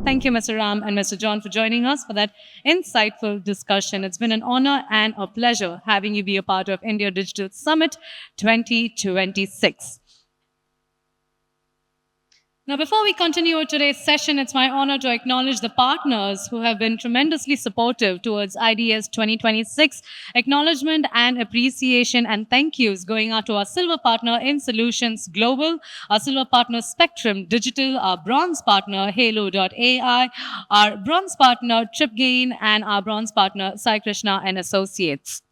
Thank you, Mr. Ram and Mr. John, for joining us for that insightful discussion. It's been an honor and a pleasure having you be a part of India Digital Summit 2026. Now, before we continue with today's session, it's my honor to acknowledge the partners who have been tremendously supportive towards IDS 2026. Acknowledgement and appreciation and thank yous going out to our silver partner in Solutions Global, our silver partner Spectrum Digital, our bronze partner Halo.ai, our bronze partner TripGain, and our bronze partner Sai Krishna and Associates.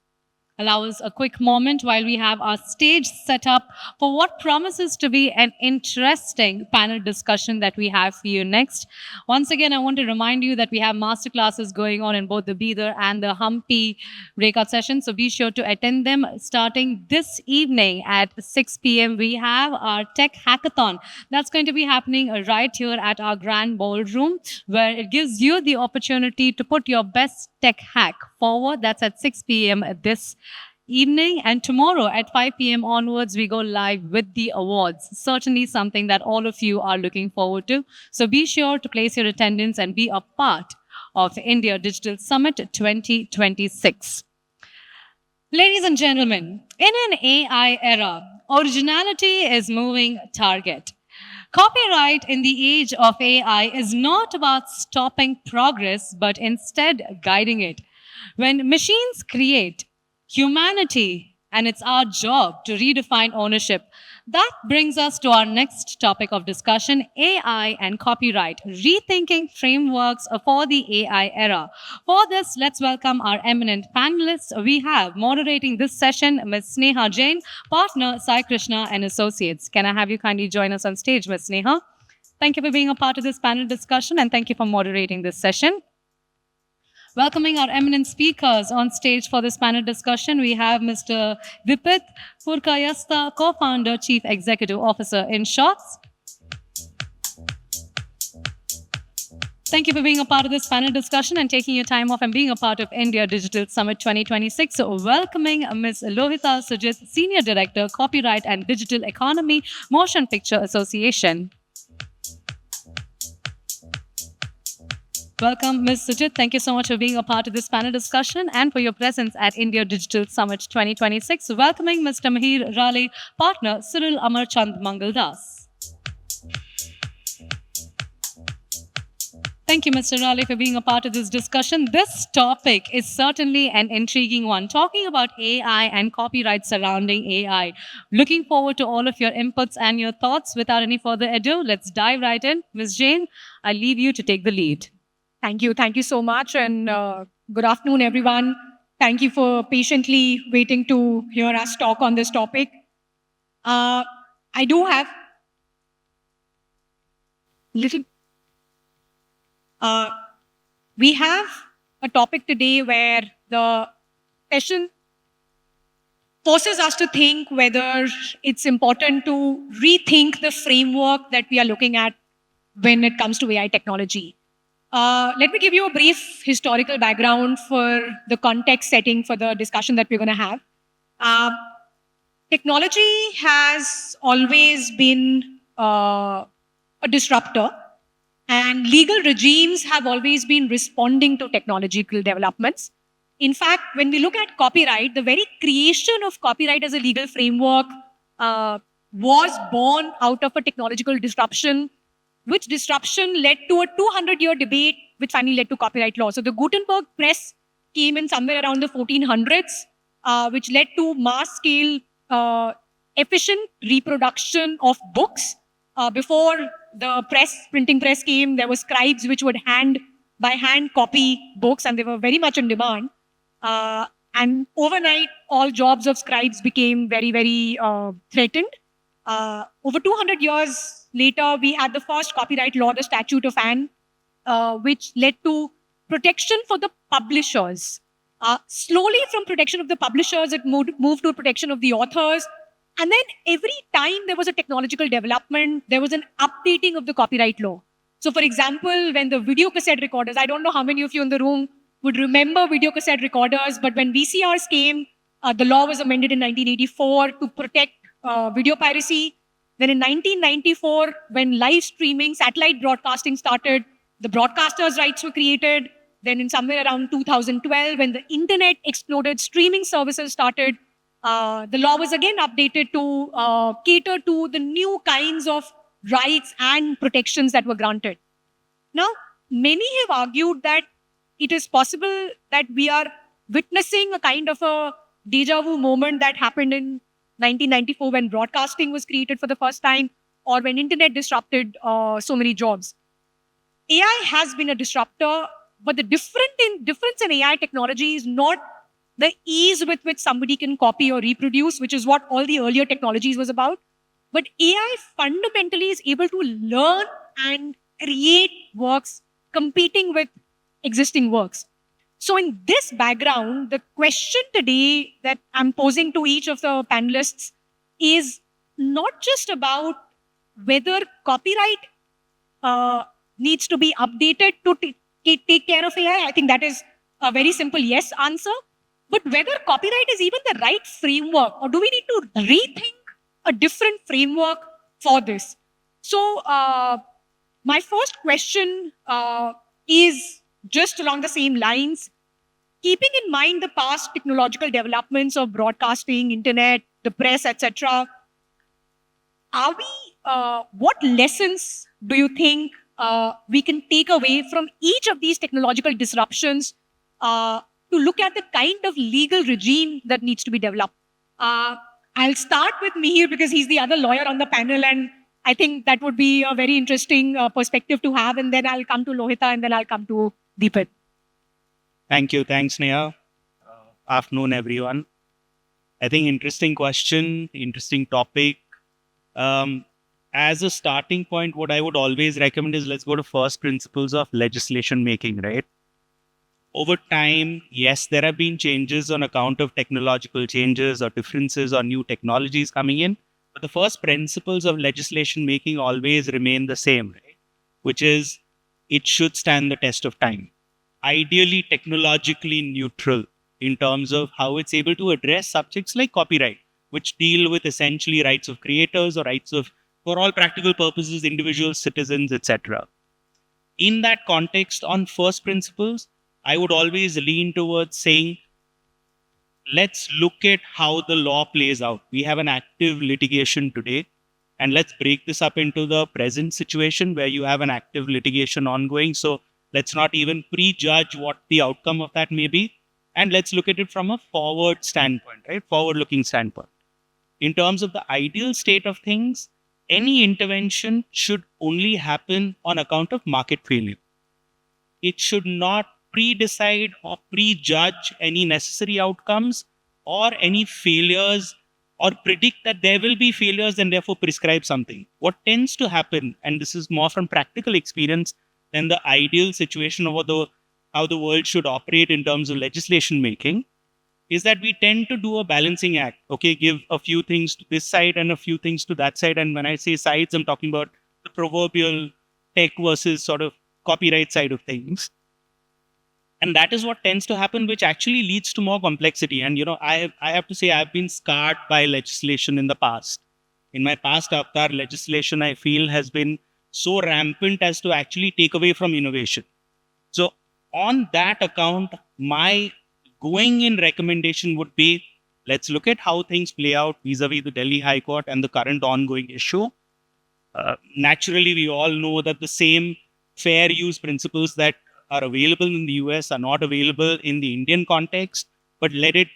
Allow us a quick moment while we have our stage set up for what promises to be an interesting panel discussion that we have for you next. Once again, I want to remind you that we have masterclasses going on in both the Bidar and the Hampi breakout sessions, so be sure to attend them. Starting this evening at 6 p.m., we have our Tech Hackathon. That's going to be happening right here at our Grand Ballroom, where it gives you the opportunity to put your best tech hack forward. That's at 6 p.m. this evening, and tomorrow at 5 p.m. onwards, we go live with the awards. Certainly something that all of you are looking forward to. So be sure to place your attendance and be a part of India Digital Summit 2026. Ladies and gentlemen, in an AI era, originality is moving target. Copyright in the age of AI is not about stopping progress, but instead guiding it. When machines create, humanity, and it's our job to redefine ownership. That brings us to our next topic of discussion, AI and copyright, rethinking frameworks for the AI era. For this, let's welcome our eminent panelists. We have moderating this session, Ms. Sneha Jain, partner Sai Krishna and Associates. Can I have you kindly join us on stage, Ms. Sneha? Thank you for being a part of this panel discussion and thank you for moderating this session. Welcoming our eminent speakers on stage for this panel discussion, we have Mr. Vipit Purkayastha, co-founder, Chief Executive Officer in Shots. Thank you for being a part of this panel discussion and taking your time off and being a part of India Digital Summit 2026. So welcoming Ms. Lohita Sujit, Senior Director, Copyright and Digital Economy, Motion Picture Association. Welcome, Ms. Sujit. Thank you so much for being a part of this panel discussion and for your presence at India Digital Summit 2026. Welcoming Mr. Mahir Raleigh, partner, Cyril Amarchand Mangaldas. Thank you, Mr. Raleigh, for being a part of this discussion. This topic is certainly an intriguing one, talking about AI and copyright surrounding AI. Looking forward to all of your inputs and your thoughts. Without any further ado, let's dive right in. Ms. Jain, I leave you to take the lead. Thank you. Thank you so much. And good afternoon, everyone. Thank you for patiently waiting to hear us talk on this topic. I do have little... we have a topic today where the session forces us to think whether it's important to rethink the framework that we are looking at when it comes to AI technology. Let me give you a brief historical background for the context setting for the discussion that we're going to have. Technology has always been a disruptor, and legal regimes have always been responding to technological developments. In fact, when we look at copyright, the very creation of copyright as a legal framework was born out of a technological disruption, which disruption led to a 200-year debate, which finally led to copyright law. So the Gutenberg press came in somewhere around the 1400s, which led to mass-scale, efficient reproduction of books. Before the printing press came, there were scribes which would by hand copy books, and they were very much in demand. And overnight, all jobs of scribes became very, very threatened. Over 200 years later, we had the first copyright law, the Statute of Anne, which led to protection for the publishers. Slowly from protection of the publishers, it moved to protection of the authors. And then every time there was a technological development, there was an updating of the copyright law. So for example, when the video cassette recorders, I don't know how many of you in the room would remember video cassette recorders, but when VCRs came, the law was amended in 1984 to protect video piracy. Then in 1994, when live streaming, satellite broadcasting started, the broadcasters' rights were created. Then in somewhere around 2012, when the internet exploded, streaming services started, the law was again updated to cater to the new kinds of rights and protections that were granted. Now, many have argued that it is possible that we are witnessing a kind of a deja vu moment that happened in 1994 when broadcasting was created for the first time, or when internet disrupted so many jobs. AI has been a disruptor, but the difference in AI technology is not the ease with which somebody can copy or reproduce, which is what all the earlier technologies was about. But AI fundamentally is able to learn and create works competing with existing works. So in this background, the question today that I'm posing to each of the panelists is not just about whether copyright needs to be updated to take care of AI. I think that is a very simple yes answer. But whether copyright is even the right framework, or do we need to rethink a different framework for this? So my first question is just along the same lines. Keeping in mind the past technological developments of broadcasting, internet, the press, etc., what lessons do you think we can take away from each of these technological disruptions to look at the kind of legal regime that needs to be developed? I'll start with Mihir because he's the other lawyer on the panel, and I think that would be a very interesting perspective to have. And then I'll come to Lohita, and then I'll come to Deepat. Thank you. Thanks, Neha. Afternoon, everyone. I think interesting question, interesting topic. As a starting point, what I would always recommend is let's go to first principles of legislation making, right? Over time, yes, there have been changes on account of technological changes or differences or new technologies coming in. But the first principles of legislation making always remain the same, right? Which is it should stand the test of time. Ideally technologically neutral in terms of how it's able to address subjects like copyright, which deal with essentially rights of creators or rights of, for all practical purposes, individuals, citizens, etc. In that context, on first principles, I would always lean towards saying, let's look at how the law plays out. We have an active litigation today, and let's break this up into the present situation where you have an active litigation ongoing. So let's not even prejudge what the outcome of that may be. And let's look at it from a forward standpoint, right? Forward-looking standpoint. In terms of the ideal state of things, any intervention should only happen on account of market failure. It should not pre-decide or prejudge any necessary outcomes or any failures or predict that there will be failures and therefore prescribe something. What tends to happen, and this is more from practical experience, than the ideal situation of how the world should operate in terms of legislation making, is that we tend to do a balancing act. Okay, give a few things to this side and a few things to that side. And when I say sides, I'm talking about the proverbial tech versus sort of copyright side of things. And that is what tends to happen, which actually leads to more complexity. And, I have to say I've been scarred by legislation in the past. In my past avatar, legislation, I feel, has been so rampant as to actually take away from innovation. So on that account, my going in recommendation would be, let's look at how things play out vis-a-vis the Delhi High Court and the current ongoing issue. Naturally, we all know that the same fair use principles that are available in the US are not available in the Indian context, but let it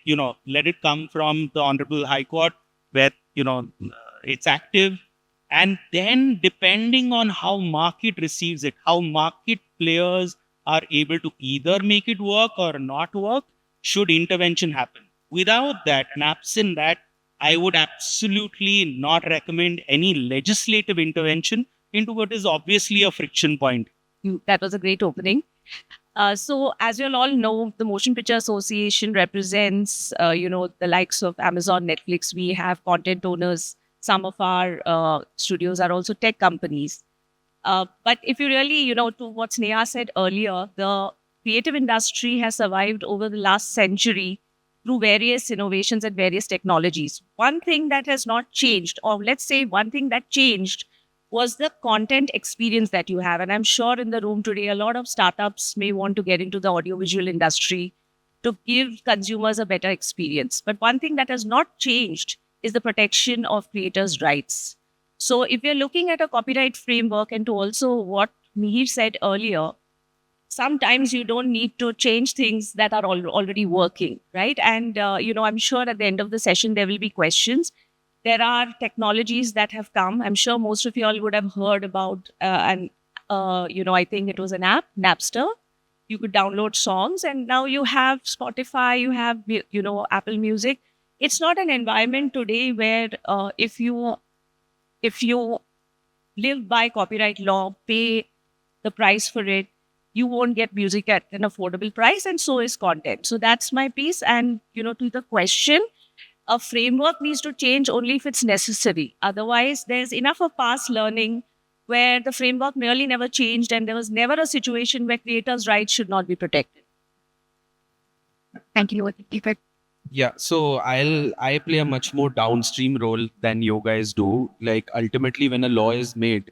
come from the Honorable High Court where, it's active. And then depending on how market receives it, how market players are able to either make it work or not work, should intervention happen. Without that, and absent that, I would absolutely not recommend any legislative intervention into what is obviously a friction point. That was a great opening. So as you all know, the Motion Picture Association represents, the likes of Amazon, Netflix. We have content owners. Some of our studios are also tech companies. But if you really, to what Sneha said earlier, the creative industry has survived over the last century through various innovations and various technologies. One thing that has not changed, or let's say one thing that changed, was the content experience that you have. And I'm sure in the room today, a lot of startups may want to get into the audiovisual industry to give consumers a better experience. But one thing that has not changed is the protection of creators' rights. So if you're looking at a copyright framework, and to also what Mihir said earlier, sometimes you don't need to change things that are already working, right? And, I'm sure at the end of the session, there will be questions. There are technologies that have come. I'm sure most of you all would have heard about, I think it was an app, Napster. You could download songs, and now you have Spotify, you have, Apple Music. It's not an environment today where if you live by copyright law, pay the price for it, you won't get music at an affordable price, and so is content. So that's my piece. And, to the question, a framework needs to change only if it's necessary. Otherwise, there's enough of past learning where the framework merely never changed and there was never a situation where creators' rights should not be protected. Thank you. Deepak. Yeah, so I play a much more downstream role than you guys do. Like ultimately, when a law is made,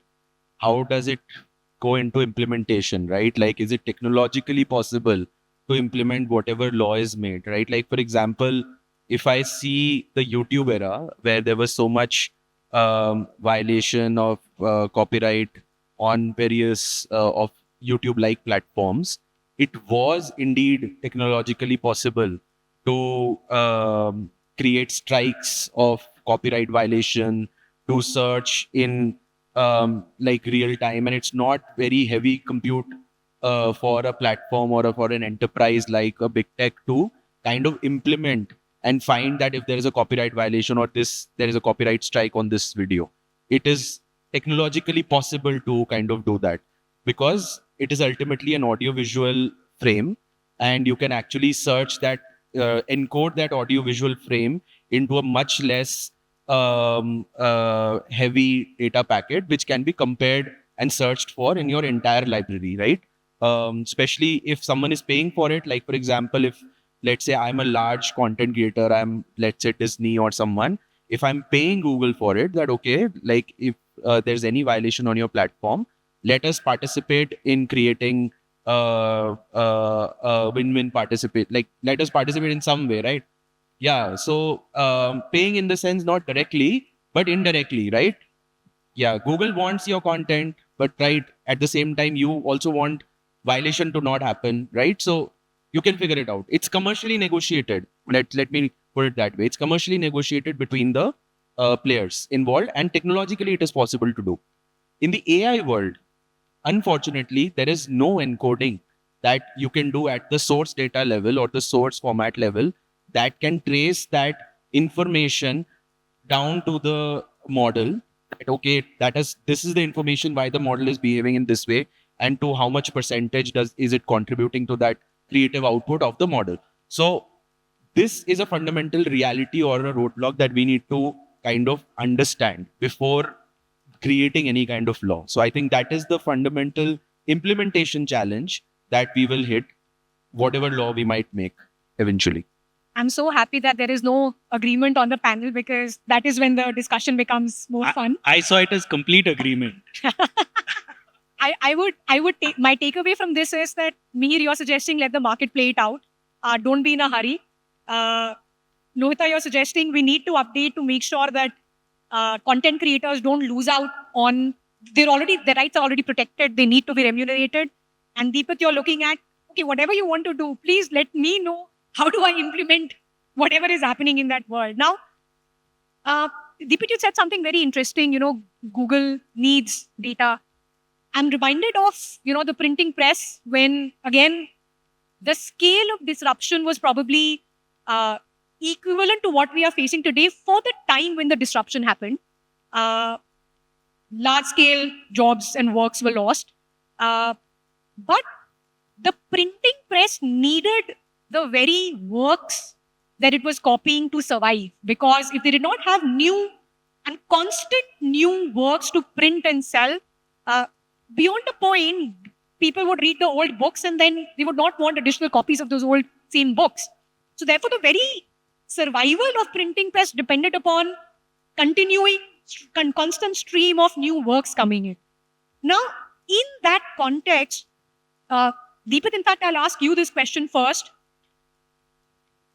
how does it go into implementation, right? Like, is it technologically possible to implement whatever law is made, right? Like, for example, if I see the YouTube era where there was so much violation of copyright on various of YouTube-like platforms, it was indeed technologically possible to create strikes of copyright violation, to search in like real time, and it's not very heavy compute for a platform or for an enterprise like a big tech to kind of implement and find that if there is a copyright violation or there is a copyright strike on this video. It is technologically possible to kind of do that because it is ultimately an audiovisual frame, and you can actually search that, encode that audiovisual frame into a much less heavy data packet, which can be compared and searched for in your entire library, right? Especially if someone is paying for it. Like, for example, if let's say I'm a large content creator, I'm, let's say, Disney or someone, if I'm paying Google for it, that okay, like if there's any violation on your platform, let us participate in creating win-win participate, like let us participate in some way, right? Yeah, so paying in the sense not directly but indirectly, right? Yeah, Google wants your content, but right at the same time you also want violation to not happen, right? So you can figure it out. It's commercially negotiated. Let me put it that way. It's commercially negotiated between the players involved, and technologically it is possible to do. In the AI world, unfortunately, there is no encoding that you can do at the source data level or the source format level that can trace that information down to the model. Okay, this is the information why the model is behaving in this way, and to how much percentage is it contributing to that creative output of the model. So this is a fundamental reality or a roadblock that we need to kind of understand before creating any kind of law. So I think that is the fundamental implementation challenge that we will hit, whatever law we might make eventually. I'm so happy that there is no agreement on the panel, because that is when the discussion becomes more fun. I saw it as complete agreement. I would take my takeaway from this is that Mihir, you're suggesting let the market play it out. Don't be in a hurry. Lohita, you're suggesting we need to update to make sure that content creators don't lose out on their rights are already protected. They need to be remunerated. And Deepak, you're looking at, okay, whatever you want to do, please let me know how do I implement whatever is happening in that world. Now, Deepak, you said something very interesting. Google needs data. I'm reminded of, the printing press when, again, the scale of disruption was probably equivalent to what we are facing today for the time when the disruption happened. Large-scale jobs and works were lost. But the printing press needed the very works that it was copying to survive. Because if they did not have new and constant new works to print and sell, beyond a point, people would read the old books and then they would not want additional copies of those old same books. So therefore, the very survival of printing press depended upon continuing constant stream of new works coming in. Now, in that context, Deepak, in fact, I'll ask you this question first.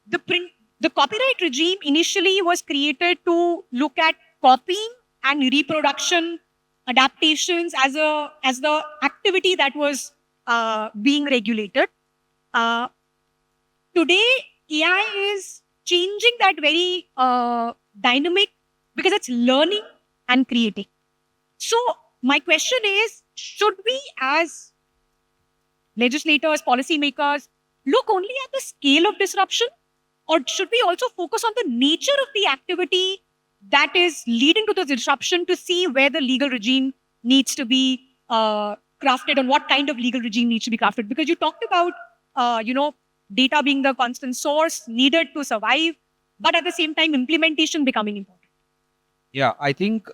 The copyright regime initially was created to look at copying and reproduction adaptations as the activity that was being regulated. Today, AI is changing that very dynamic because it's learning and creating. So my question is, should we as legislators, policymakers, look only at the scale of disruption, or should we also focus on the nature of the activity that is leading to the disruption to see where the legal regime needs to be crafted and what kind of legal regime needs to be crafted? Because you talked about, data being the constant source needed to survive, but at the same time, implementation becoming important. Yeah, I think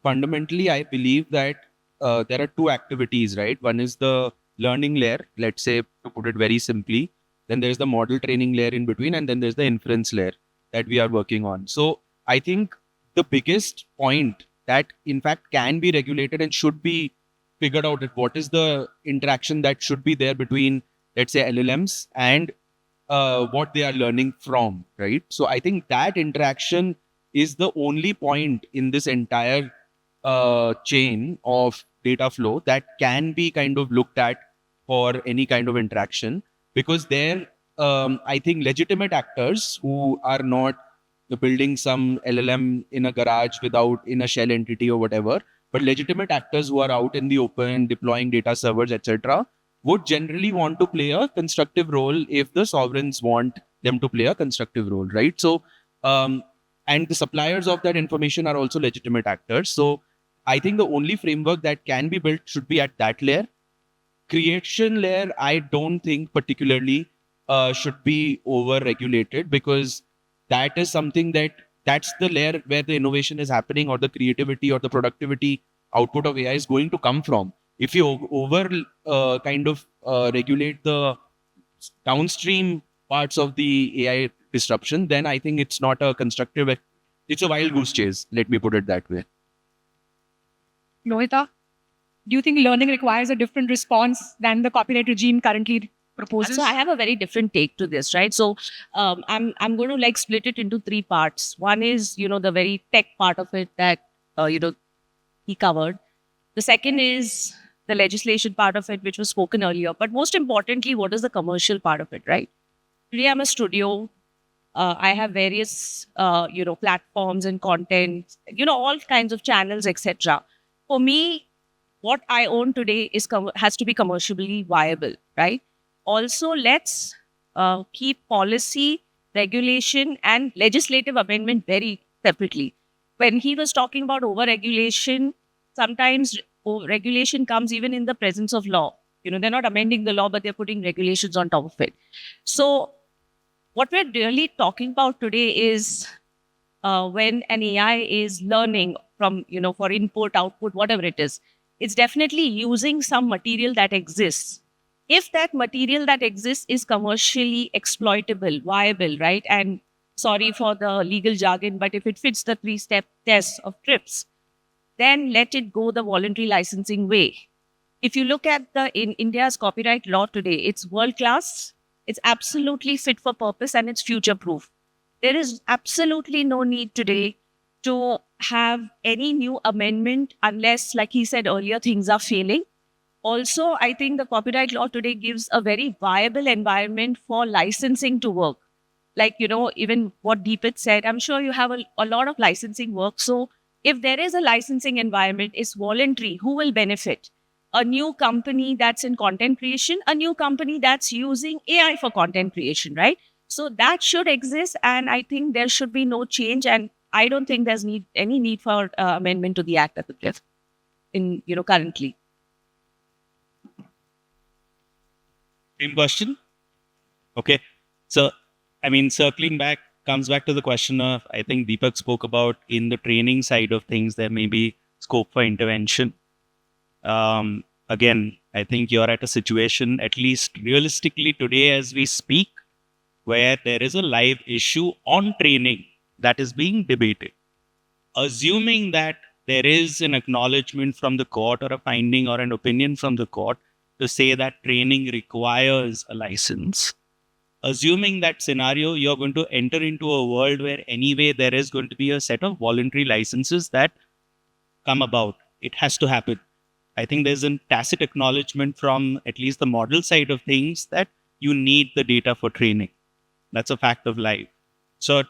fundamentally, I believe that there are two activities, right? One is the learning layer, let's say, to put it very simply. Then there's the model training layer in between, and then there's the inference layer that we are working on. So I think the biggest point that in fact can be regulated and should be figured out is what is the interaction that should be there between, let's say, LLMs and what they are learning from, right? So I think that interaction is the only point in this entire chain of data flow that can be kind of looked at for any kind of interaction, because there, I think legitimate actors who are not building some LLM in a garage in a shell entity or whatever, but legitimate actors who are out in the open deploying data servers, etc., would generally want to play a constructive role if the sovereigns want them to play a constructive role, right? So, and the suppliers of that information are also legitimate actors. So I think the only framework that can be built should be at that layer. Creation layer, I don't think particularly should be over-regulated, because that is something that's the layer where the innovation is happening, or the creativity or the productivity output of AI is going to come from. If you regulate the downstream parts of the AI disruption, then I think it's not a constructive, it's a wild goose chase. Let me put it that way. Lohita, do you think learning requires a different response than the copyright regime currently proposes? So I have a very different take to this, right? So I'm going to like split it into three parts. One is, the very tech part of it that, he covered. The second is the legislation part of it, which was spoken earlier. But most importantly, what is the commercial part of it, right? Today I'm a studio. I have various, platforms and content, all kinds of channels, etc. For me, what I own today has to be commercially viable, right? Also, let's keep policy, regulation, and legislative amendment very separately. When he was talking about over-regulation, sometimes regulation comes even in the presence of law. They're not amending the law, but they're putting regulations on top of it. So what we're really talking about today is when an AI is learning from, for input, output, whatever it is, it's definitely using some material that exists. If that material that exists is commercially exploitable, viable, right? And sorry for the legal jargon, but if it fits the 3-step test of TRIPS, then let it go the voluntary licensing way. If you look at in India's copyright law today, it's world-class, it's absolutely fit for purpose, and it's future-proof. There is absolutely no need today to have any new amendment unless, like he said earlier, things are failing. Also, I think the copyright law today gives a very viable environment for licensing to work. Like, even what Deepak said, I'm sure you have a lot of licensing work. So if there is a licensing environment, it's voluntary. Who will benefit? A new company that's in content creation, a new company that's using AI for content creation, right? So that should exist. And I think there should be no change. And I don't think there's any need for amendment to the Act at the currently. Same question. Okay. So, circling back, comes back to the question of, I think Deepak spoke about in the training side of things, there may be scope for intervention. Again, I think you're at a situation, at least realistically today as we speak, where there is a live issue on training that is being debated. assuming that there is an acknowledgement from the court or a finding or an opinion from the court to say that training requires a license, assuming that scenario, you're going to enter into a world where anyway there is going to be a set of voluntary licenses that come about. It has to happen. I think there's a tacit acknowledgement from at least the model side of things that you need the data for training. That's a fact of life. So,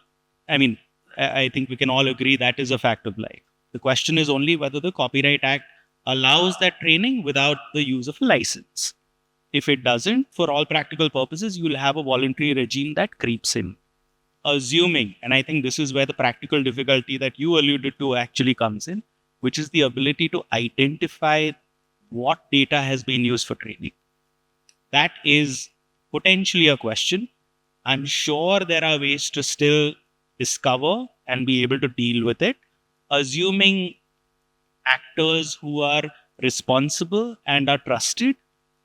I mean, I think we can all agree that is a fact of life. The question is only whether the Copyright Act allows that training without the use of a license. If it doesn't, for all practical purposes, you'll have a voluntary regime that creeps in. Assuming, and I think this is where the practical difficulty that you alluded to actually comes in, which is the ability to identify what data has been used for training. That is potentially a question. I'm sure there are ways to still discover and be able to deal with it, assuming actors who are responsible and are trusted.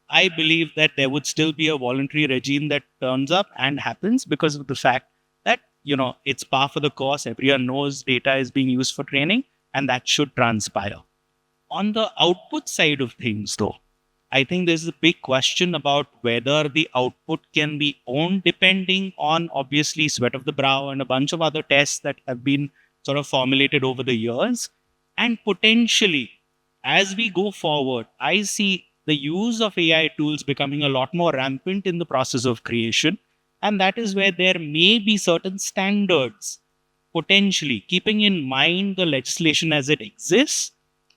I believe that there would still be a voluntary regime that turns up and happens because of the fact that, it's par for the course. Everyone knows data is being used for training, and that should transpire. On the output side of things, though, I think there's a big question about whether the output can be owned, depending on obviously sweat of the brow and a bunch of other tests that have been sort of formulated over the years. And potentially, as we go forward, I see the use of AI tools becoming a lot more rampant in the process of creation. And that is where there may be certain standards, potentially keeping in mind the legislation as it exists,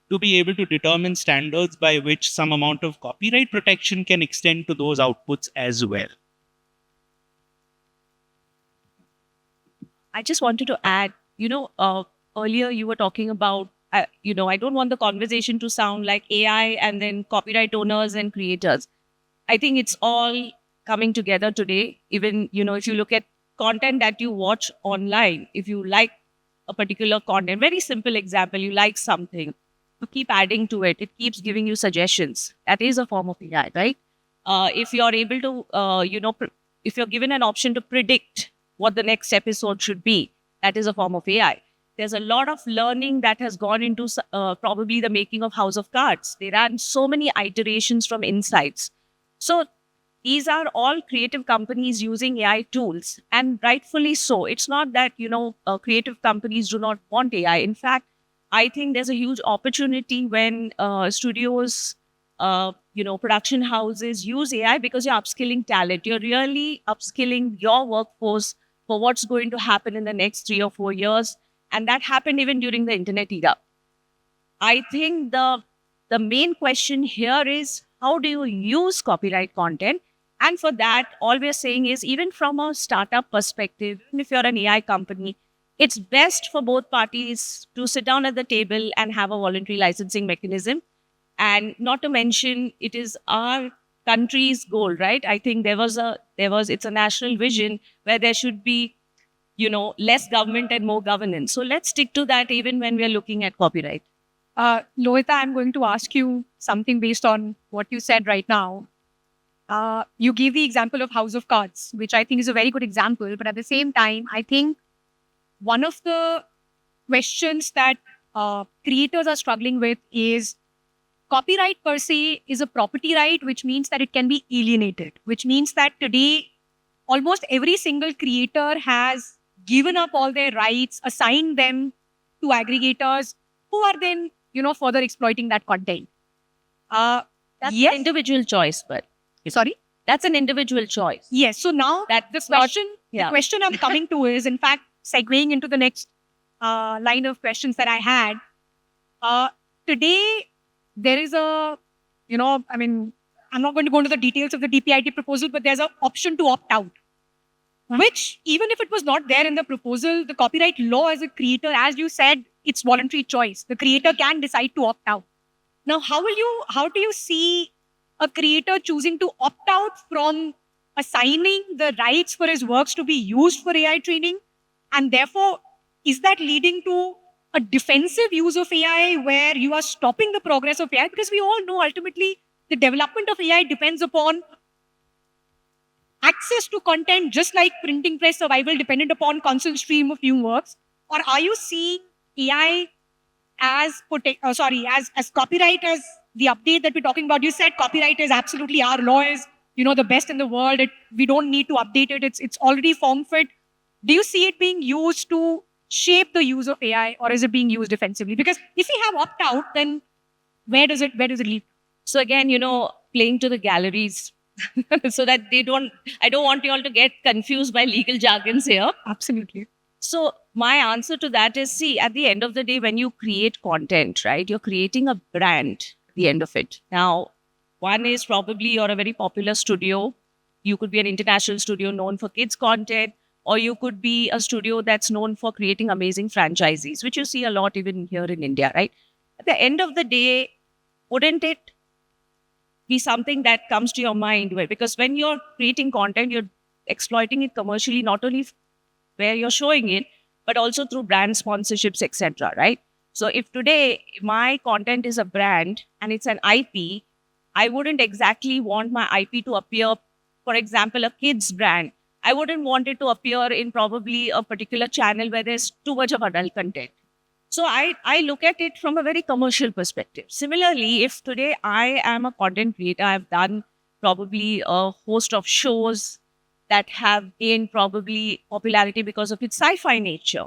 to be able to determine standards by which some amount of copyright protection can extend to those outputs as well. I just wanted to add, earlier you were talking about, I don't want the conversation to sound like AI and then copyright owners and creators. I think it's all coming together today. Even, if you look at content that you watch online, if you like a particular content, very simple example, you like something, you keep adding to it. It keeps giving you suggestions. That is a form of AI, right? If you're able to, if you're given an option to predict what the next episode should be, that is a form of AI. There's a lot of learning that has gone into probably the making of House of Cards. They ran so many iterations from insights. So these are all creative companies using AI tools, and rightfully so. It's not that, creative companies do not want AI. In fact, I think there's a huge opportunity when studios, production houses use AI, because you're upskilling talent. You're really upskilling your workforce for what's going to happen in the next 3 or 4 years. And that happened even during the internet era. I think the main question here is, how do you use copyright content? And for that, all we're saying is, even from a startup perspective, even if you're an AI company, it's best for both parties to sit down at the table and have a voluntary licensing mechanism. And not to mention, it is our country's goal, right? I think it's a national vision where there should be, less government and more governance. So let's stick to that even when we're looking at copyright. Lohita, I'm going to ask you something based on what you said right now. You gave the example of House of Cards, which I think is a very good example. But at the same time, I think one of the questions that creators are struggling with is copyright per se is a property right, which means that it can be alienated, which means that today almost every single creator has given up all their rights, assigned them to aggregators who are then, further exploiting that content. That's Yes. an individual choice, but Sorry? that's an individual choice. Yes. So now That's the Yeah. question I'm coming to is, in fact, segueing into the next line of questions that I had. Today, there is I'm not going to go into the details of the DPIT proposal, but there's an option to opt out, which, even if it was not there in the proposal, the copyright law as a creator, as you said, it's voluntary choice. The creator can decide to opt out. Now, how do you see a creator choosing to opt out from assigning the rights for his works to be used for AI training? And therefore, is that leading to a defensive use of AI where you are stopping the progress of AI? Because we all know ultimately the development of AI depends upon access to content, just like printing press survival depended upon constant stream of new works. Or are you seeing AI as as copyright, as the update that we're talking about. You said copyright is absolutely, our law is, the best in the world. We don't need to update it. It's already form fit. Do you see it being used to shape the use of AI, or is it being used defensively? Because if we have opt out, then where does it lead? So again, playing to the galleries so that I don't want you all to get confused by legal jargons here. Absolutely. So my answer to that is, see, at the end of the day, when you create content, right, you're creating a brand at the end of it. Now, one is probably you're a very popular studio. You could be an international studio known for kids content, or you could be a studio that's known for creating amazing franchises, which you see a lot even here in India, right? At the end of the day, wouldn't it be something that comes to your mind? Because when you're creating content, you're exploiting it commercially, not only where you're showing it, but also through brand sponsorships, etc. Right? So if today my content is a brand and it's an IP, I wouldn't exactly want my IP to appear, for example, a kids brand. I wouldn't want it to appear in probably a particular channel where there's too much of adult content. So I look at it from a very commercial perspective. Similarly, if today I am a content creator, I've done probably a host of shows that have gained probably popularity because of its sci-fi nature.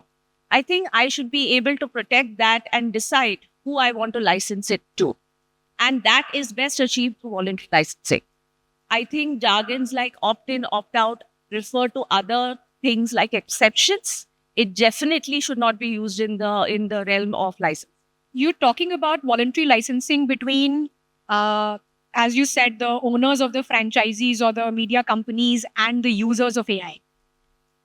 I think I should be able to protect that and decide who I want to license it to. And that is best achieved through voluntary licensing. I think jargons like opt-in, opt-out refer to other things like exceptions. It definitely should not be used in the realm of license. You're talking about voluntary licensing between, as you said, the owners of the franchisees or the media companies and the users of AI.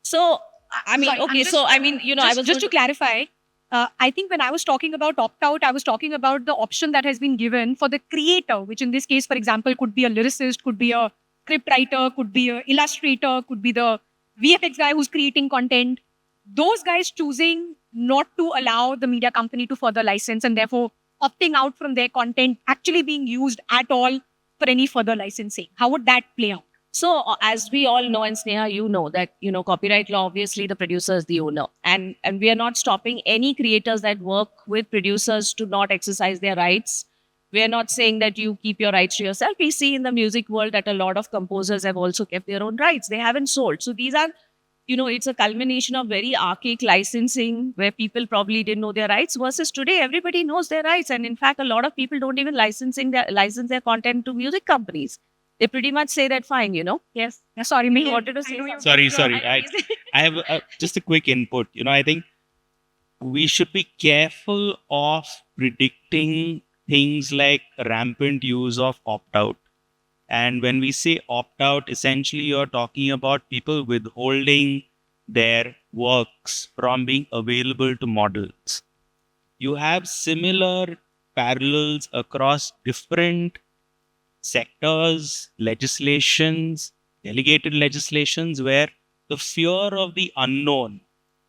So, I mean, Sorry, I'm okay, just- so I mean, I was just to clarify, I think when I was talking about opt-out, I was talking about the option that has been given for the creator, which in this case, for example, could be a lyricist, could be a script writer, could be an illustrator, could be the VFX guy who's creating content. Those guys choosing not to allow the media company to further license and therefore opting out from their content actually being used at all for any further licensing. How would that play out? So, as we all know, and Sneha, you know that copyright law. Obviously, the producer is the owner, and we are not stopping any creators that work with producers to not exercise their rights. We are not saying that you keep your rights to yourself. We see in the music world that a lot of composers have also kept their own rights. They haven't sold. So these are, it's a culmination of very archaic licensing where people probably didn't know their rights versus today everybody knows their rights. And in fact, a lot of people don't even license their content to music companies. They pretty much say that fine, Yes. Sorry, me. You wanted to say Sorry. I have just a quick input. I think we should be careful of predicting things like rampant use of opt-out. And when we say opt-out, essentially you're talking about people withholding their works from being available to models. You have similar parallels across different sectors, legislations, delegated legislations, where the fear of the unknown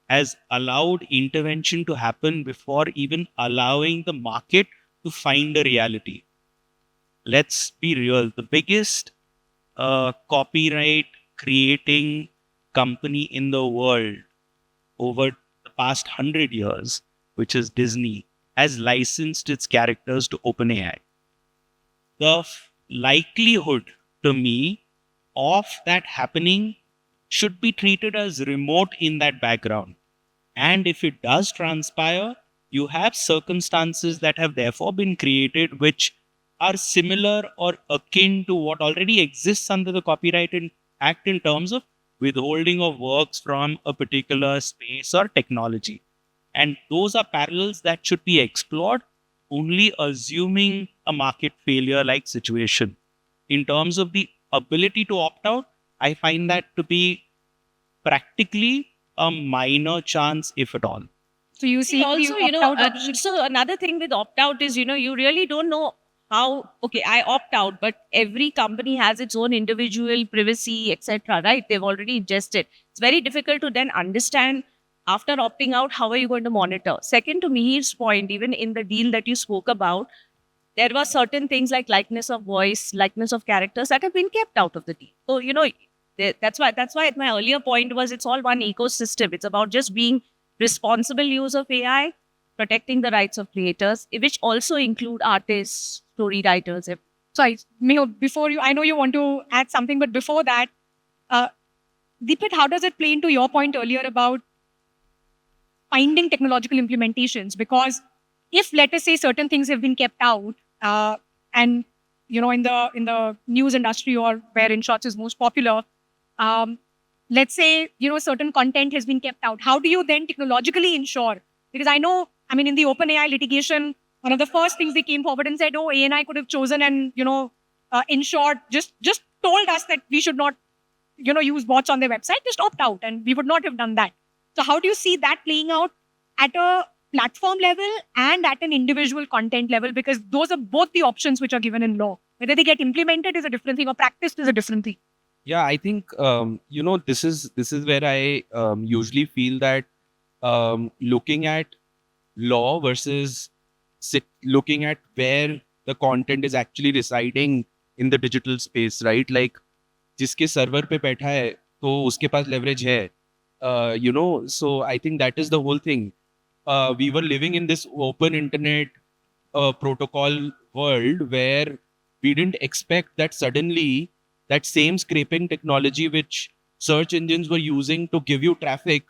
has allowed intervention to happen before even allowing the market to find a reality. Let's be real. The biggest copyright creating company in the world over the past 100 years, which is Disney, has licensed its characters to OpenAI. The likelihood to me of that happening should be treated as remote in that background. And if it does transpire, you have circumstances that have therefore been created which are similar or akin to what already exists under the Copyright Act in terms of withholding of works from a particular space or technology. And those are parallels that should be explored, only assuming a market failure like situation. In terms of the ability to opt out, I find that to be practically a minor chance, if at all. So you see, also, so another thing with opt out is, you really don't know how, okay, I opt out, but every company has its own individual privacy, etc. Right? They've already ingested. It's very difficult to then understand after opting out, how are you going to monitor? Second, to Mihir's point, even in the deal that you spoke about, there were certain things like likeness of voice, likeness of characters that have been kept out of the deal. So, that's why my earlier point was it's all one ecosystem. It's about just being responsible use of AI, protecting the rights of creators, which also include artists, story writers. Sorry, Mehul, before you, I know you want to add something, but before that, Deepit, how does it play into your point earlier about finding technological implementations? Because if, let us say, certain things have been kept out, and you know, in the news industry or where InShots is most popular, let's say, you know, certain content has been kept out. How do you then technologically ensure? Because I know, I mean, in the OpenAI litigation, one of the first things they came forward and said, oh, ANI could have chosen and, you know, ensured, just told us that we should not, you know, use bots on their website, just opt out, and we would not have done that. So how do you see that playing out at a platform level and at an individual content level? Because those are both the options which are given in law. Whether they get implemented is a different thing or practiced is a different thing. Yeah, I think you know, this is where I usually feel that looking at law versus looking at where the content is actually residing in the digital space, right? Like जिसके server पे बैठा है तो उसके पास leverage है, you know. So I think that is the whole thing. We were living in this open internet protocol world where we didn't expect that suddenly that same scraping technology which search engines were using to give you traffic,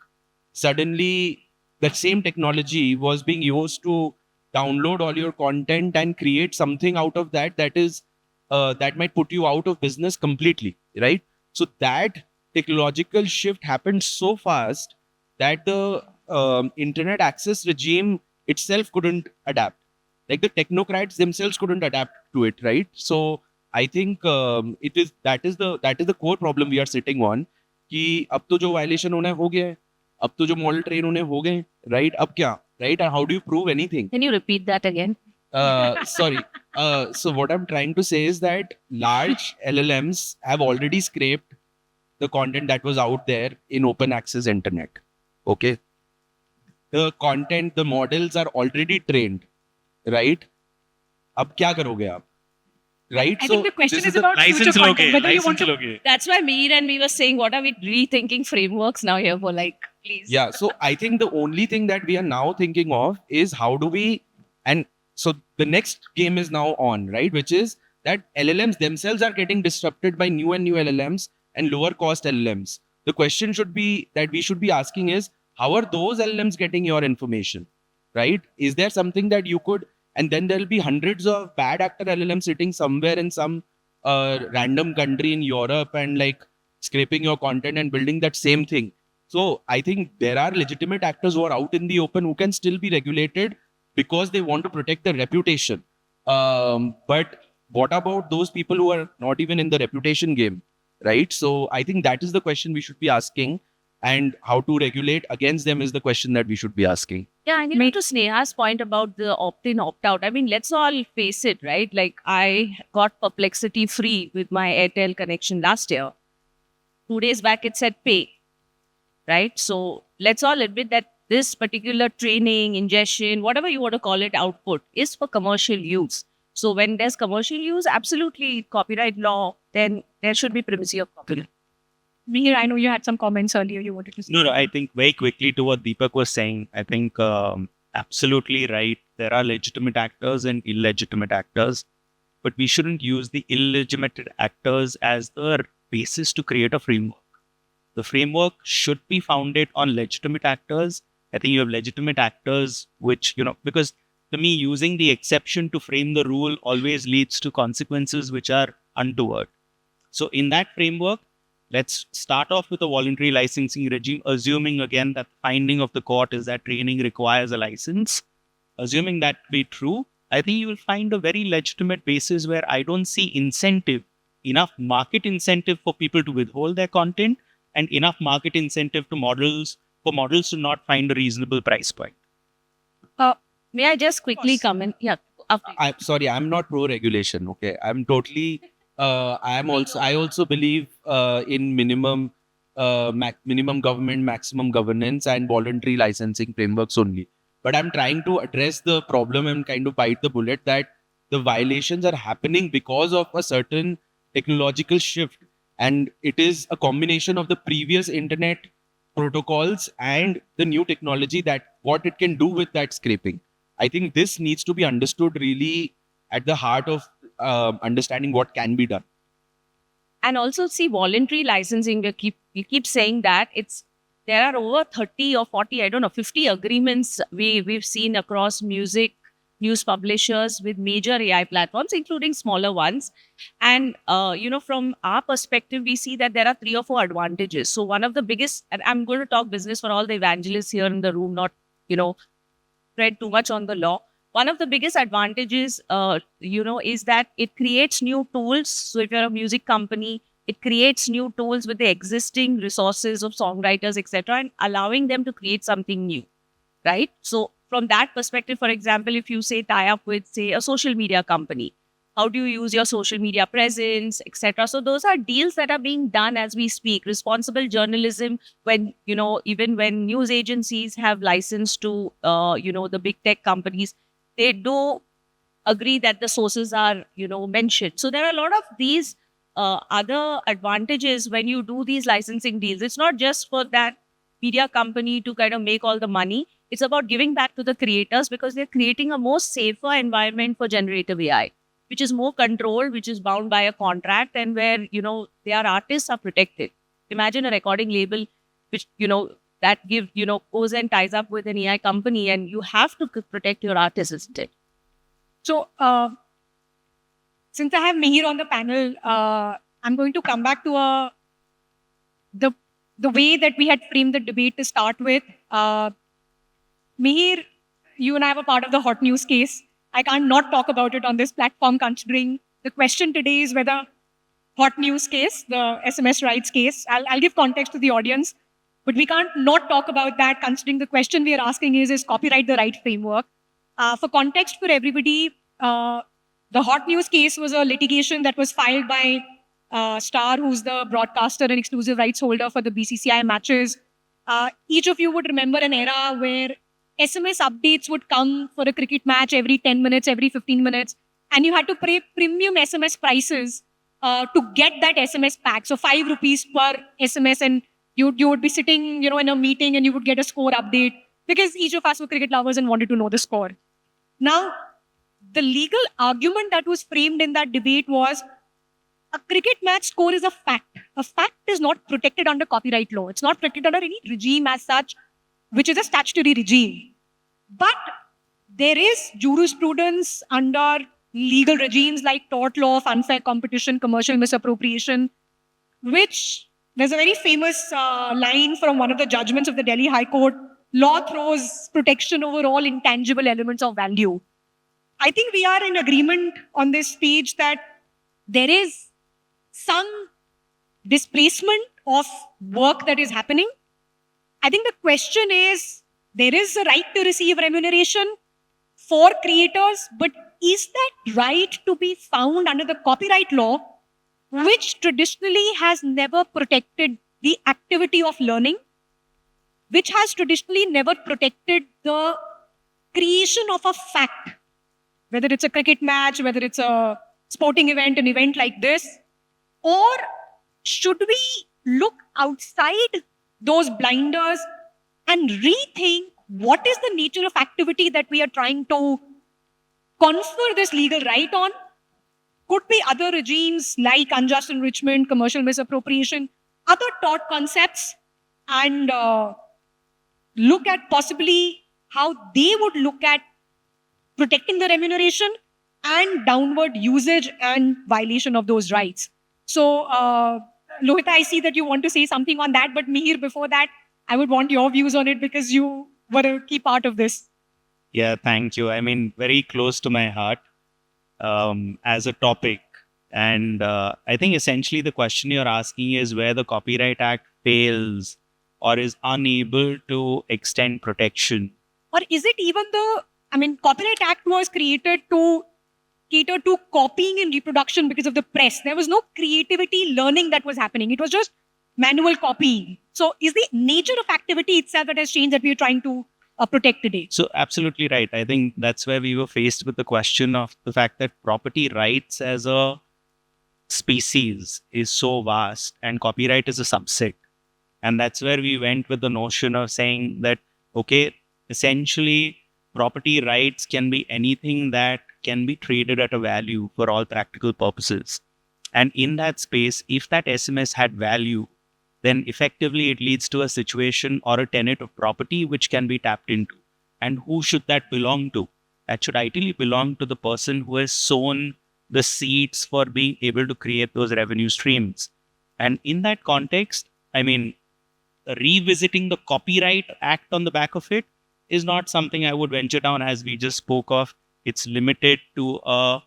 suddenly that same technology was being used to download all your content and create something out of that is that might put you out of business completely, right? So that technological shift happened so fast that the internet access regime itself couldn't adapt. Like the technocrats themselves couldn't adapt to it, right? So I think that is the core problem we are sitting on. कि अब तो जो violation होना है हो गया है, अब तो जो model train होने हो गए, right? अब क्या, right? And how do you prove anything? Can you repeat that again? Sorry. So what I'm trying to say is that large LLMs have already scraped the content that was out there in open access internet. Okay. The content, the models are already trained, right? अब क्या करोगे आप? Right? I think the question this is the about future License content. लोगे, Whether you want license to लोगे. That's why Meer and we were saying, what are we rethinking frameworks now here for? Like, please. Yeah, so I think the only thing that we are now thinking of is how do we, and so the next game is now on, right? Which is that LLMs themselves are getting disrupted by new and new LLMs and lower cost LLMs. The question should be that we should be asking is, how are those LLMs getting your information, right? Is there something that you could, and then there'll be hundreds of bad actor LLMs sitting somewhere in some random country in Europe and like scraping your content and building that same thing. So I think there are legitimate actors who are out in the open who can still be regulated because they want to protect their reputation. But what about those people who are not even in the reputation game, right? So I think that is the question we should be asking, and how to regulate against them is the question that we should be asking. Yeah, and to Sneha's point about the opt-in, opt-out, I mean, let's all face it, right? Like, I got Perplexity free with my Airtel connection last year. 2 days back, it said pay, right? So let's all admit that this particular training, ingestion, whatever you want to call it, output is for commercial use. So when there's commercial use, absolutely copyright law, then there should be primacy of copyright. Mihir, I know you had some comments earlier you wanted to say. No, I think very quickly to what Deepak was saying, I think absolutely right. There are legitimate actors and illegitimate actors, but we shouldn't use the illegitimate actors as the basis to create a framework. The framework should be founded on legitimate actors. I think you have legitimate actors, which, you know, because to me, using the exception to frame the rule always leads to consequences which are untoward. So in that framework, let's start off with a voluntary licensing regime, assuming again that finding of the court is that training requires a license. Assuming that to be true, I think you will find a very legitimate basis where I don't see enough market incentive for people to withhold their content, and enough market incentive to models to not find a reasonable price point. May I just quickly course. comment? Yeah. After. I'm sorry, I'm not pro regulation. Okay, I'm totally. I also believe in minimum government, maximum governance, and voluntary licensing frameworks only. But I'm trying to address the problem and kind of bite the bullet that the violations are happening because of a certain technological shift, and it is a combination of the previous internet protocols and the new technology, that what it can do with that scraping. I think this needs to be understood really at the heart of understanding what can be done. And also see voluntary licensing. We keep saying that there are over 30 or 40, I don't know, 50 agreements we've seen across music news publishers with major AI platforms, including smaller ones. And from our perspective, we see that there are 3 or 4 advantages. So one of the biggest, and I'm going to talk business for all the evangelists here in the room, not tread too much on the law. One of the biggest advantages, is that it creates new tools. So if you're a music company, it creates new tools with the existing resources of songwriters, etc., and allowing them to create something new, right? So from that perspective, for example, if you say tie up with, say, a social media company, how do you use your social media presence, etc.? So those are deals that are being done as we speak. Responsible journalism, when, even when news agencies have license to, the big tech companies, they do agree that the sources are, mentioned. So there are a lot of these other advantages when you do these licensing deals. It's not just for that media company to kind of make all the money. It's about giving back to the creators, because they're creating a more safer environment for generative AI, which is more controlled, which is bound by a contract, and where, their artists are protected. Imagine a recording label, which, that goes and ties up with an AI company, and you have to protect your artists, isn't it? So, since I have Mihir on the panel, I'm going to come back to the way that we had framed the debate to start with. Mihir, you and I were part of the hot news case. I can't not talk about it on this platform, considering the question today is whether hot news case, the SMS rights case. I'll give context to the audience, but we can't not talk about that, considering the question we are asking is copyright the right framework? For context for everybody, the hot news case was a litigation that was filed by Star, who's the broadcaster and exclusive rights holder for the BCCI matches. Each of you would remember an era where SMS updates would come for a cricket match every 10 minutes, every 15 minutes, and you had to pay premium SMS prices to get that SMS pack. So 5 rupees per SMS, and you would be sitting, in a meeting, and you would get a score update, because each of us were cricket lovers and wanted to know the score. Now, the legal argument that was framed in that debate was a cricket match score is a fact. A fact is not protected under copyright law. It's not protected under any regime as such, which is a statutory regime. But there is jurisprudence under legal regimes like tort law of unfair competition, commercial misappropriation, which there's a very famous line from one of the judgments of the Delhi High Court: law throws protection over all intangible elements of value. I think we are in agreement on this stage that there is some displacement of work that is happening. I think the question is, there is a right to receive remuneration for creators, but is that right to be found under the copyright law, which traditionally has never protected the activity of learning, which has traditionally never protected the creation of a fact, whether it's a cricket match, whether it's a sporting event, an event like this? Or should we look outside those blinders and rethink what is the nature of activity that we are trying to confer this legal right on? Could be other regimes like unjust enrichment, commercial misappropriation, other tort concepts, and look at possibly how they would look at protecting the remuneration and downward usage and violation of those rights. So, Lohita, I see that you want to say something on that, but Mihir, before that, I would want your views on it, because you were a key part of this. Yeah, thank you. I mean, very close to my heart as a topic. And I think essentially the question you're asking is where the Copyright Act fails or is unable to extend protection. Or is it even Copyright Act was created to cater to copying and reproduction because of the press. There was no creativity learning that was happening. It was just manual copying. So is the nature of activity itself that has changed that we are trying to protect today? So absolutely right. I think that's where we were faced with the question of the fact that property rights as a species is so vast and copyright is a subset. And that's where we went with the notion of saying that, okay, essentially, property rights can be anything that can be traded at a value for all practical purposes. And in that space, if that SMS had value, then effectively it leads to a situation or a tenet of property which can be tapped into. And who should that belong to? That should ideally belong to the person who has sown the seeds for being able to create those revenue streams. And in that context, I mean, revisiting the Copyright Act on the back of it is not something I would venture down, as we just spoke of. It's limited to a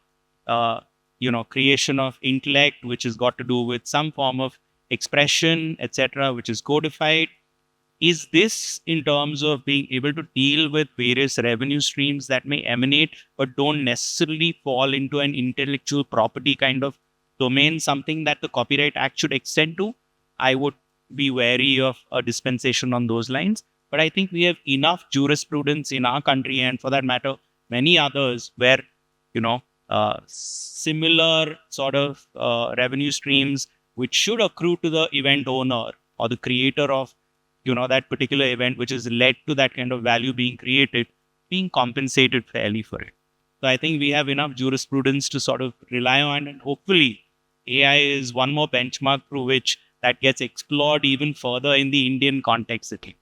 creation of intellect, which has got to do with some form of expression, etc., which is codified. Is this in terms of being able to deal with various revenue streams that may emanate but don't necessarily fall into an intellectual property kind of domain, something that the Copyright Act should extend to? I would be wary of a dispensation on those lines. But I think we have enough jurisprudence in our country, and for that matter, many others, where, similar sort of revenue streams which should accrue to the event owner or the creator of, that particular event, which has led to that kind of value being created, being compensated fairly for it. So I think we have enough jurisprudence to sort of rely on, and hopefully AI is one more benchmark through which that gets explored even further in the Indian context, at least.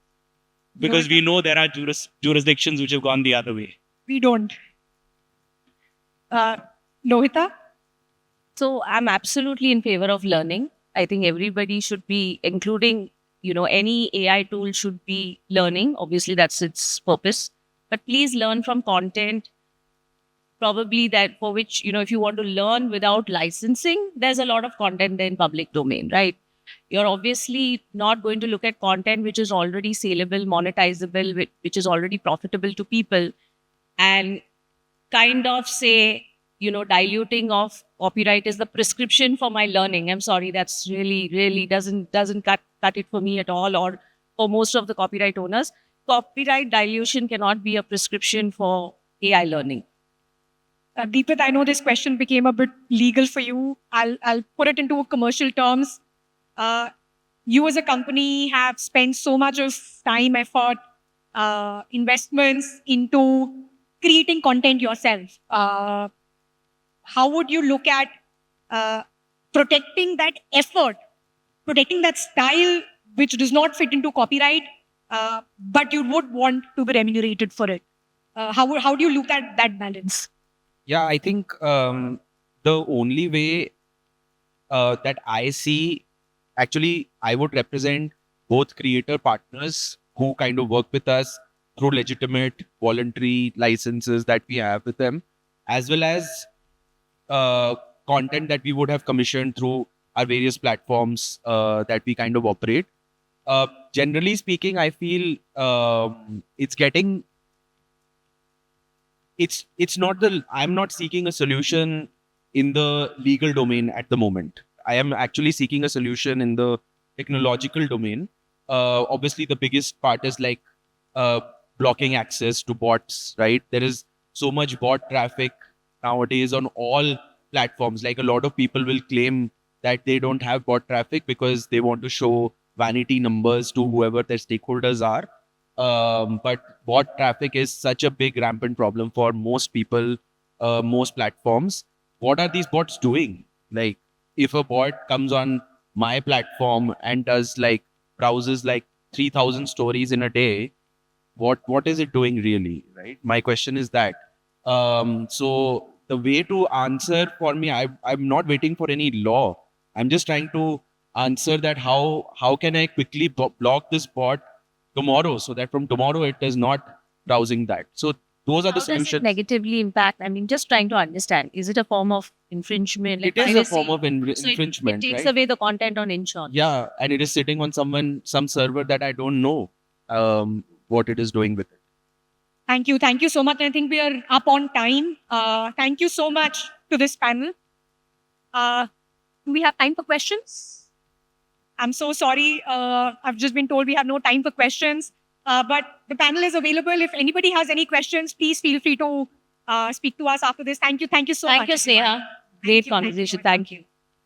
Because we know there are jurisdictions which have gone the other way. We don't. Lohita? So I'm absolutely in favor of learning. I think everybody should be, including, any AI tool should be learning. Obviously, that's its purpose. But please learn from content, probably that for which, if you want to learn without licensing, there's a lot of content in public domain, right? You're obviously not going to look at content which is already saleable, monetizable, which is already profitable to people, and kind of say, diluting of copyright is the prescription for my learning. I'm sorry, that's really doesn't cut it for me at all, or for most of the copyright owners. Copyright dilution cannot be a prescription for AI learning. Deepit, I know this question became a bit legal for you. I'll put it into commercial terms. You as a company have spent so much of time, effort, investments into creating content yourself. How would you look at protecting that effort, protecting that style which does not fit into copyright, but you would want to be remunerated for it? How do you look at that balance? Yeah, I think the only way that I see, actually, I would represent both creator partners who kind of work with us through legitimate voluntary licenses that we have with them, as well as content that we would have commissioned through our various platforms that we kind of operate. Generally speaking, I feel I'm not seeking a solution in the legal domain at the moment. I am actually seeking a solution in the technological domain. Obviously, the biggest part is like blocking access to bots, right? There is so much bot traffic nowadays on all platforms. Like, a lot of people will claim that they don't have bot traffic because they want to show vanity numbers to whoever their stakeholders are. But bot traffic is such a big rampant problem for most people, most platforms. What are these bots doing? Like, if a bot comes on my platform and browses like 3,000 stories in a day, what is it doing really, right? My question is that. So the way to answer for me, I'm not waiting for any law. I'm just trying to answer that how can I quickly block this bot tomorrow, so that from tomorrow it is not browsing that. So those are the How does it solutions. negatively impact? I mean, just trying to understand. Is it a form of infringement? It is a form of infringement, It takes right? away the content on insurance. Yeah, and it is sitting on some server that I don't know what it is doing with it. Thank you. Thank you so much. I think we are up on time. Thank you so much to this panel. Do we have time for questions? I'm so sorry. I've just been told we have no time for questions. But the panel is available. If anybody has any questions, please feel free to speak to us after this. Thank you. Thank you so much. Thank you, Sneha. Great conversation. Thank you.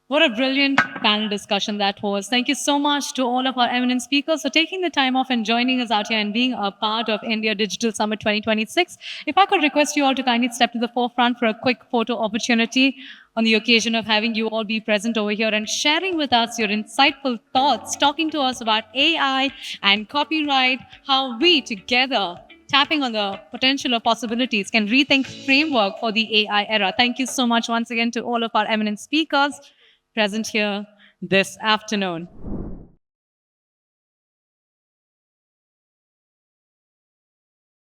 What a brilliant panel discussion that was. Thank you so much to all of our eminent speakers for taking the time off and joining us out here and being a part of India Digital Summit 2026. If I could request you all to kindly step to the forefront for a quick photo opportunity on the occasion of having you all be present over here and sharing with us your insightful thoughts, talking to us about AI and copyright, how we together, tapping on the potential of possibilities, can rethink framework for the AI era. Thank you so much once again to all of our eminent speakers present here this afternoon.